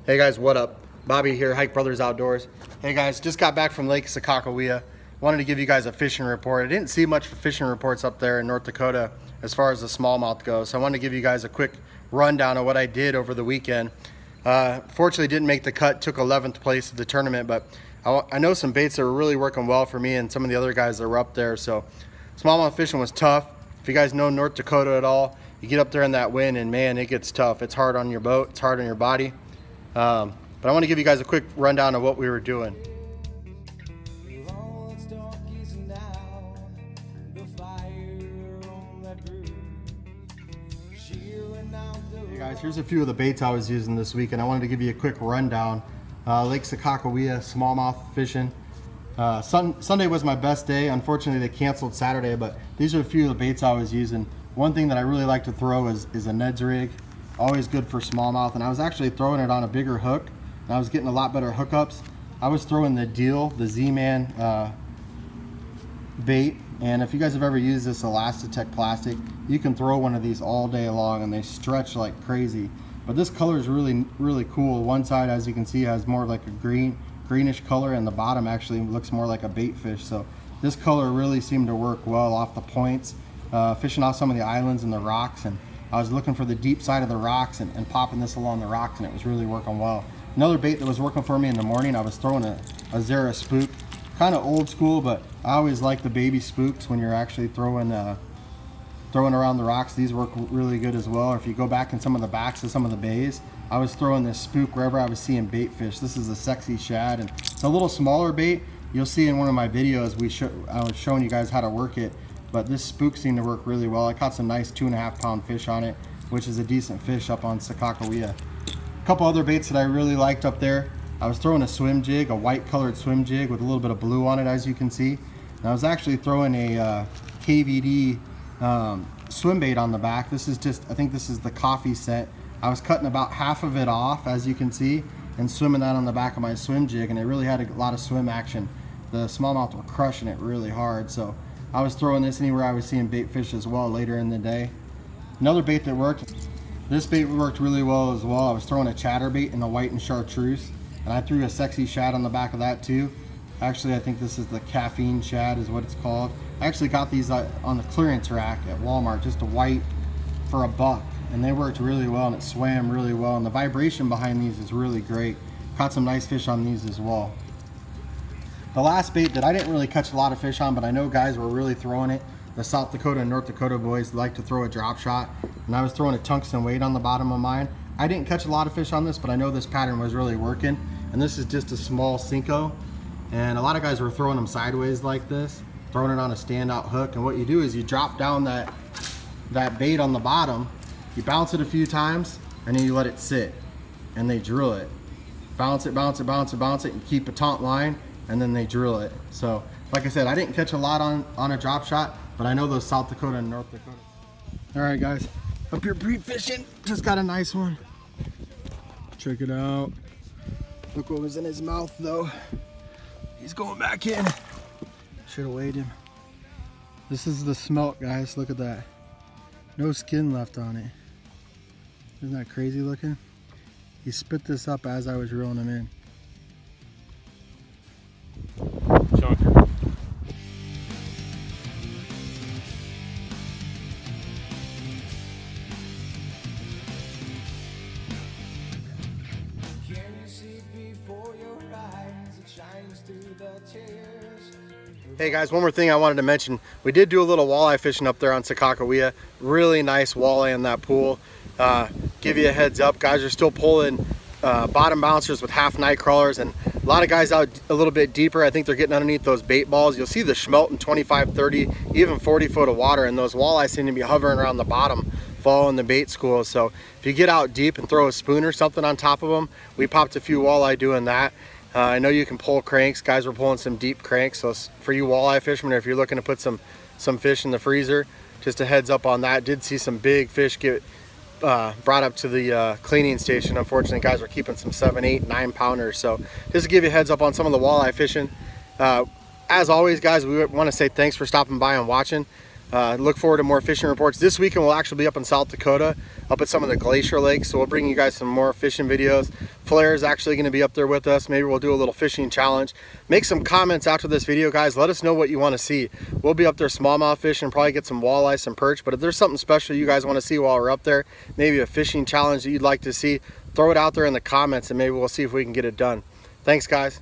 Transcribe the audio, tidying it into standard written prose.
Hey guys, what up? Bobby here, Hike Brothers Outdoors. Hey guys, just got back from Lake Sakakawea. Wanted to give you guys a fishing report. I didn't see much fishing reports up there in North Dakota as far as the smallmouth goes, so I wanted to give you guys a quick rundown of what I did over the weekend. Fortunately didn't make the cut, took 11th place at the tournament, but I know some baits that were really working well for me and some of the other guys that were up there. So smallmouth fishing was tough. If you guys know North Dakota at all, you get up there in that wind and man, it gets tough. It's hard on your boat, it's hard on your body. But I want to give you guys a quick rundown of what we were doing. Hey guys, here's a few of the baits I was using this week, and I wanted to give you a quick rundown. Lake Sakakawea, smallmouth fishing. Sunday was my best day. Unfortunately, they canceled Saturday, but these are a few of the baits I was using. One thing that I really like to throw is a Ned's rig. Always good for smallmouth, and I was actually throwing it on a bigger hook, and I was getting a lot better hookups. I was throwing the Deal, the Z-Man bait, and if you guys have ever used this Elastic plastic, you can throw one of these all day long and they stretch like crazy. But this color is really cool. One side, as you can see, has more like a greenish color, and the bottom actually looks more like a bait fish. So this color really seemed to work well off the points, fishing off some of the islands and the rocks, and I was looking for the deep side of the rocks and popping this along the rocks, and it was really working well. Another bait that was working for me in the morning, I was throwing a Zara spook. Kind of old school, but I always like the baby spooks when you're actually throwing around the rocks. These work really good as well. Or if you go back in some of the backs of some of the bays, I was throwing this spook wherever I was seeing bait fish. This is a Sexy Shad, and it's a little smaller bait. You'll see in one of my videos I was showing you guys how to work it, but this spook seemed to work really well. I caught some nice 2.5 pound fish on it, which is a decent fish up on Sakakawea. A couple other baits that I really liked up there. I was throwing a swim jig, a white colored swim jig with a little bit of blue on it, as you can see. And I was actually throwing a KVD swim bait on the back. This is just, I think this is the coffee set. I was cutting about half of it off, as you can see, and swimming that on the back of my swim jig, and it really had a lot of swim action. The smallmouth were crushing it really hard, so I was throwing this anywhere I was seeing bait fish as well later in the day. Another bait that worked, this bait worked really well as well. I was throwing a chatterbait in a white and chartreuse, and I threw a Sexy Shad on the back of that too. Actually, I think this is the Caffeine Shad is what it's called. I actually got these on the clearance rack at Walmart, just a white for $1, and they worked really well, and it swam really well, and the vibration behind these is really great. Caught some nice fish on these as well. The last bait that I didn't really catch a lot of fish on, but I know guys were really throwing it, the South Dakota and North Dakota boys like to throw a drop shot, and I was throwing a tungsten weight on the bottom of mine. I didn't catch a lot of fish on this, but I know this pattern was really working, and this is just a small Cinco, and a lot of guys were throwing them sideways like this, throwing it on a standout hook, and what you do is you drop down that bait on the bottom, you bounce it a few times, and then you let it sit, and they drill it. Bounce it, bounce it, bounce it, bounce it, and keep a taut line, and then they drill it. So, like I said, I didn't catch a lot on a drop shot, but I know those South Dakota and North Dakota. All right, guys, up here breed fishing, just got a nice one. Check it out. Look what was in his mouth though. He's going back in. Should have weighed him. This is the smelt, guys. Look at that. No skin left on it. Isn't that crazy looking? He spit this up as I was reeling him in. Chunker. Hey guys, one more thing I wanted to mention. We did do a little walleye fishing up there on Sakakawea. Really nice walleye in that pool. Give you a heads up, guys are still pulling bottom bouncers with half night crawlers, and a lot of guys out a little bit deeper. I think they're getting underneath those bait balls. You'll see the schmelt in 25, 30, even 40 foot of water, and those walleyes seem to be hovering around the bottom, following the bait schools. So if you get out deep and throw a spoon or something on top of them, we popped a few walleye doing that. I know you can pull cranks. Guys were pulling some deep cranks, so for you walleye fishermen, if you're looking to put some fish in the freezer, just a heads up on that. Did see some big fish get brought up to the cleaning station. Unfortunately, guys were keeping some 7, 8, 9 pounders. So just to give you a heads up on some of the walleye fishing. As always, guys, we want to say thanks for stopping by and watching. Look forward to more fishing reports. This weekend we'll actually be up in South Dakota, up at some of the glacier lakes, so we'll bring you guys some more fishing videos. Flair is actually going to be up there with us. Maybe we'll do a little fishing challenge. Make some comments after this video, guys. Let us know what you want to see. We'll be up there smallmouth fishing, probably get some walleye, some perch, but if there's something special you guys want to see while we're up there, maybe a fishing challenge that you'd like to see, throw it out there in the comments and maybe we'll see if we can get it done. Thanks, guys.